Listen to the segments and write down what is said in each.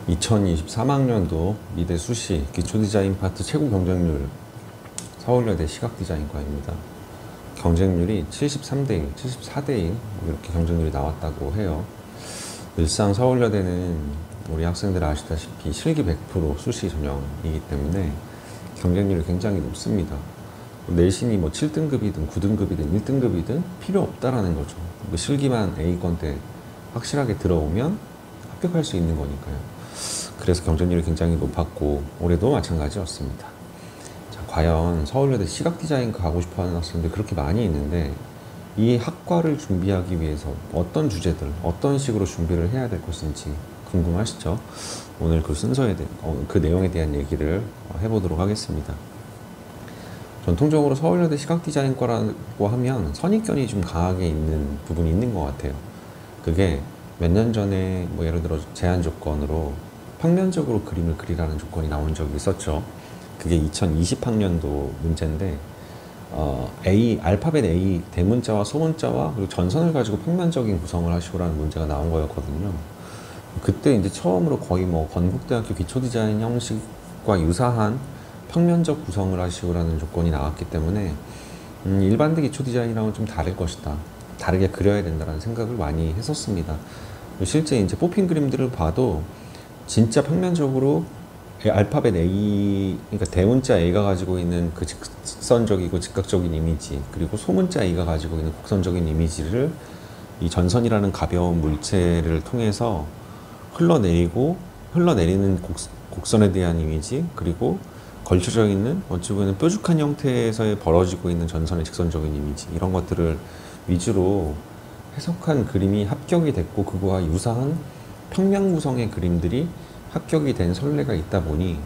2023학년도 미대 수시 기초디자인 파트 최고 경쟁률 서울여대 시각디자인과입니다. 경쟁률이 73대1, 74대1 이렇게 경쟁률이 나왔다고 해요. 일상 서울여대는 우리 학생들 아시다시피 실기 100% 수시 전형이기 때문에 경쟁률이 굉장히 높습니다. 내신이 뭐 7등급이든 9등급이든 1등급이든 필요 없다라는 거죠. 실기만 A권 때 확실하게 들어오면 합격할 수 있는 거니까요. 그래서 경쟁률이 굉장히 높았고 올해도 마찬가지였습니다. 자, 과연 서울여대 시각디자인과 가고 싶어하는 학생들이 그렇게 많이 있는데 이 학과를 준비하기 위해서 어떤 주제들, 어떤 식으로 준비를 해야 될 것인지 궁금하시죠? 오늘 그 순서에 대한, 그 내용에 대한 얘기를 해보도록 하겠습니다. 전통적으로 서울여대 시각디자인과라고 하면 선입견이 좀 강하게 있는 부분이 있는 것 같아요. 그게 몇 년 전에 뭐 예를 들어 제한 조건으로 평면적으로 그림을 그리라는 조건이 나온 적이 있었죠. 그게 2020학년도 문제인데 알파벳 A 대문자와 소문자와 그리고 전선을 가지고 평면적인 구성을 하시오라는 문제가 나온 거였거든요. 그때 이제 처음으로 거의 뭐 건국대학교 기초디자인 형식과 유사한 평면적 구성을 하시오라는 조건이 나왔기 때문에 일반대 기초디자인이랑은 좀 다를 것이다. 다르게 그려야 된다는 생각을 많이 했었습니다. 실제 이제 뽑힌 그림들을 봐도 진짜 평면적으로 알파벳 A, 그러니까 대문자 A가 가지고 있는 그 직선적이고 직각적인 이미지, 그리고 소문자 A가 가지고 있는 곡선적인 이미지를 이 전선이라는 가벼운 물체를 통해서 흘러내리는 곡선에 대한 이미지, 그리고 걸쳐져 있는 어찌 보면 뾰족한 형태에서 벌어지고 있는 전선의 직선적인 이미지, 이런 것들을 위주로 해석한 그림이 합격이 됐고 그거와 유사한 평면 구성의 그림들이 합격이 된 선례가 있다 보니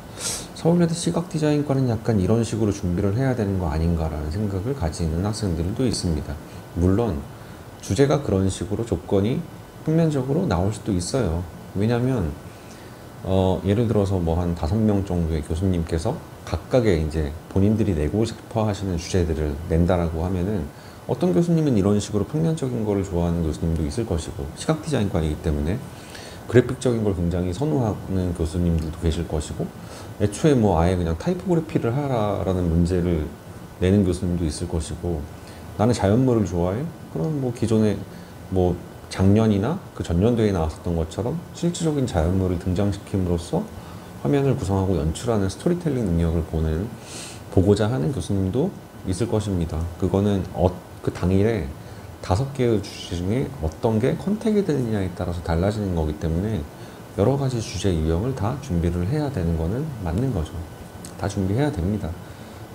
서울여대 시각디자인과는 약간 이런 식으로 준비를 해야 되는 거 아닌가라는 생각을 가지는 학생들도 있습니다. 물론 주제가 그런 식으로 조건이 평면적으로 나올 수도 있어요. 왜냐하면 예를 들어서 뭐 한 5명 정도의 교수님께서 각각의 이제 본인들이 내고 싶어 하시는 주제들을 낸다라고 하면은 어떤 교수님은 이런 식으로 평면적인 거를 좋아하는 교수님도 있을 것이고 시각디자인과이기 때문에 그래픽적인 걸 굉장히 선호하는 교수님들도 계실 것이고 애초에 뭐 아예 그냥 타이포그래피를 하라라는 문제를 내는 교수님도 있을 것이고 나는 자연물을 좋아해? 그럼 뭐 기존에 뭐 작년이나 그 전년도에 나왔었던 것처럼 실질적인 자연물을 등장시킴으로써 화면을 구성하고 연출하는 스토리텔링 능력을 보고자 하는 교수님도 있을 것입니다. 그거는 그 당일에 5개의 주제 중에 어떤 게 컨택이 되느냐에 따라서 달라지는 거기 때문에 여러 가지 주제 유형을 다 준비를 해야 되는 거는 맞는 거죠. 다 준비해야 됩니다.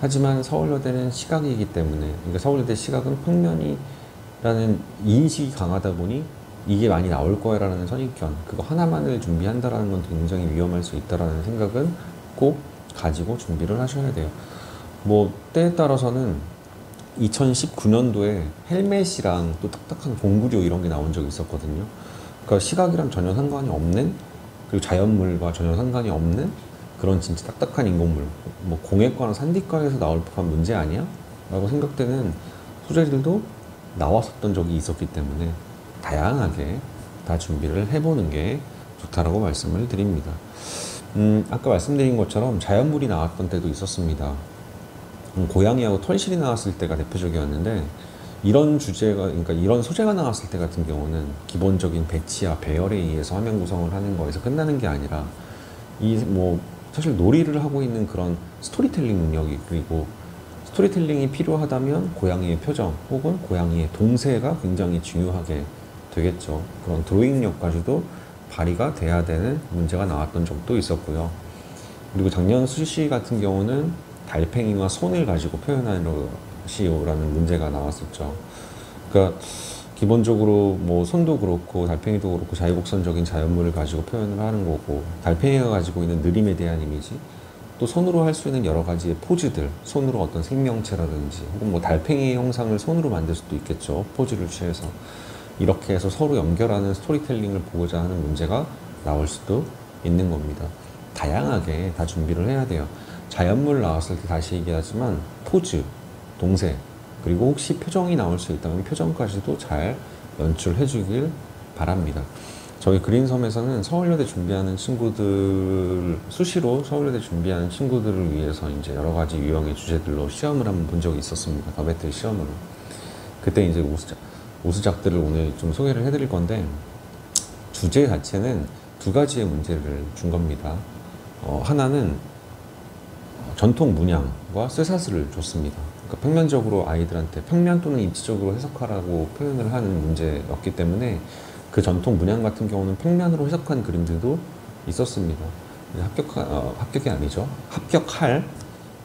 하지만 서울여대는 시각이기 때문에, 그러니까 서울여대 시각은 평면이라는 인식이 강하다 보니 이게 많이 나올 거야라는 선입견, 그거 하나만을 준비한다라는 건 굉장히 위험할 수 있다라는 생각은 꼭 가지고 준비를 하셔야 돼요. 뭐 때에 따라서는 2019년도에 헬멧이랑 또 딱딱한 공구류 이런 게 나온 적이 있었거든요. 그러니까 시각이랑 전혀 상관이 없는, 그리고 자연물과 전혀 상관이 없는 그런 진짜 딱딱한 인공물, 뭐 공예과나 산디과에서 나올 법한 문제 아니야? 라고 생각되는 소재들도 나왔었던 적이 있었기 때문에 다양하게 다 준비를 해보는 게 좋다라고 말씀을 드립니다. 아까 말씀드린 것처럼 자연물이 나왔던 때도 있었습니다. 고양이하고 털실이 나왔을 때가 대표적이었는데 이런 주제가, 그러니까 이런 소재가 나왔을 때 같은 경우는 기본적인 배치와 배열에 의해서 화면 구성을 하는 거에서 끝나는 게 아니라 사실 놀이를 하고 있는 그런 스토리텔링 능력이, 그리고 스토리텔링이 필요하다면 고양이의 표정 혹은 고양이의 동세가 굉장히 중요하게 되겠죠. 그런 드로잉력까지도 발휘가 돼야 되는 문제가 나왔던 적도 있었고요. 그리고 작년 수시 같은 경우는 달팽이와 손을 가지고 표현하시오라는 문제가 나왔었죠. 그러니까 기본적으로 뭐 손도 그렇고 달팽이도 그렇고 자유곡선적인 자연물을 가지고 표현을 하는 거고, 달팽이가 가지고 있는 느림에 대한 이미지, 또 손으로 할 수 있는 여러 가지의 포즈들, 손으로 어떤 생명체라든지 혹은 뭐 달팽이의 형상을 손으로 만들 수도 있겠죠. 포즈를 취해서 이렇게 해서 서로 연결하는 스토리텔링을 보고자 하는 문제가 나올 수도 있는 겁니다. 다양하게 다 준비를 해야 돼요. 자연물 나왔을 때 다시 얘기하지만 포즈, 동세, 그리고 혹시 표정이 나올 수 있다면 표정까지도 잘 연출해 주길 바랍니다. 저희 그린섬에서는 서울여대 준비하는 친구들, 수시로 서울여대 준비하는 친구들을 위해서 이제 여러 가지 유형의 주제들로 시험을 한번 본 적이 있었습니다. 더 배틀 시험으로. 그때 이제 우수작들을 오늘 좀 소개를 해드릴 건데, 주제 자체는 두 가지의 문제를 준 겁니다. 하나는 전통 문양과 쇠사슬을 줬습니다. 그러니까 평면적으로 아이들한테 평면 또는 입지적으로 해석하라고 표현을 하는 문제였기 때문에 그 전통 문양 같은 경우는 평면으로 해석한 그림들도 있었습니다. 합격이 아니죠. 합격할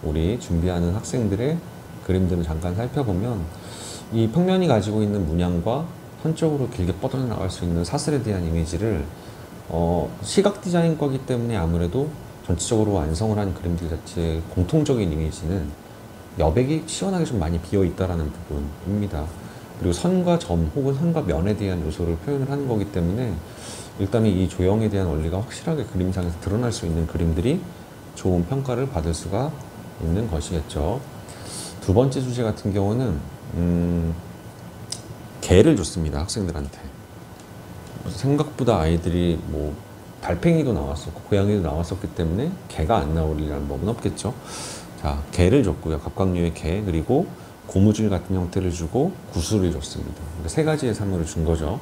우리 준비하는 학생들의 그림들을 잠깐 살펴보면 이 평면이 가지고 있는 문양과 선적으로 길게 뻗어나갈 수 있는 사슬에 대한 이미지를 시각 디자인과이기 때문에 아무래도 전체적으로 완성을 한 그림들 자체의 공통적인 이미지는 여백이 시원하게 좀 많이 비어 있다라는 부분입니다. 그리고 선과 점 혹은 선과 면에 대한 요소를 표현을 하는 거기 때문에 일단 이 조형에 대한 원리가 확실하게 그림상에서 드러날 수 있는 그림들이 좋은 평가를 받을 수가 있는 것이겠죠. 두 번째 주제 같은 경우는 개를 줬습니다. 학생들한테. 생각보다 아이들이 뭐 달팽이도 나왔었고 고양이도 나왔었기 때문에 개가 안 나오리라는 법은 없겠죠. 자, 개를 줬고요. 갑각류의 개, 그리고 고무줄 같은 형태를 주고 구슬을 줬습니다. 그러니까 세 가지의 사물을 준 거죠.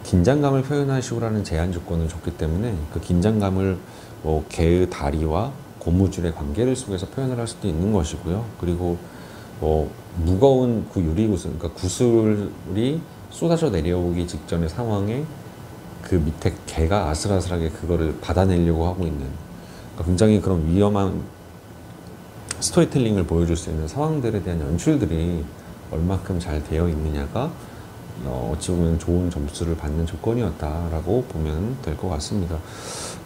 긴장감을 표현하시오라는 제한 조건을 줬기 때문에 그 긴장감을 뭐 개의 다리와 고무줄의 관계를 속에서 표현을 할 수도 있는 것이고요. 그리고 뭐 무거운 그 유리구슬, 그러니까 구슬이 쏟아져 내려오기 직전의 상황에 그 밑에 개가 아슬아슬하게 그거를 받아내려고 하고 있는, 그러니까 굉장히 그런 위험한 스토리텔링을 보여줄 수 있는 상황들에 대한 연출들이 얼마큼 잘 되어 있느냐가 어찌 보면 좋은 점수를 받는 조건이었다라고 보면 될 것 같습니다.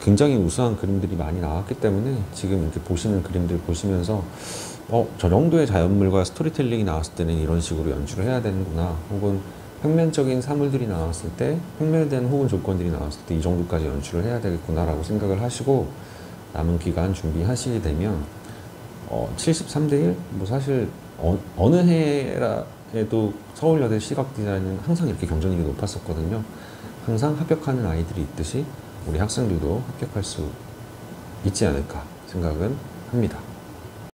굉장히 우수한 그림들이 많이 나왔기 때문에 지금 이렇게 보시는 그림들 보시면서 저 정도의 자연물과 스토리텔링이 나왔을 때는 이런 식으로 연출을 해야 되는구나, 혹은 평면적인 사물들이 나왔을 때, 평면에 대한 혹은 조건들이 나왔을 때 이 정도까지 연출을 해야 되겠구나 라고 생각을 하시고 남은 기간 준비하시게 되면 73대 1? 뭐 사실 어느 해에도 서울여대 시각디자인은 항상 이렇게 경쟁률이 높았었거든요. 항상 합격하는 아이들이 있듯이 우리 학생들도 합격할 수 있지 않을까 생각은 합니다.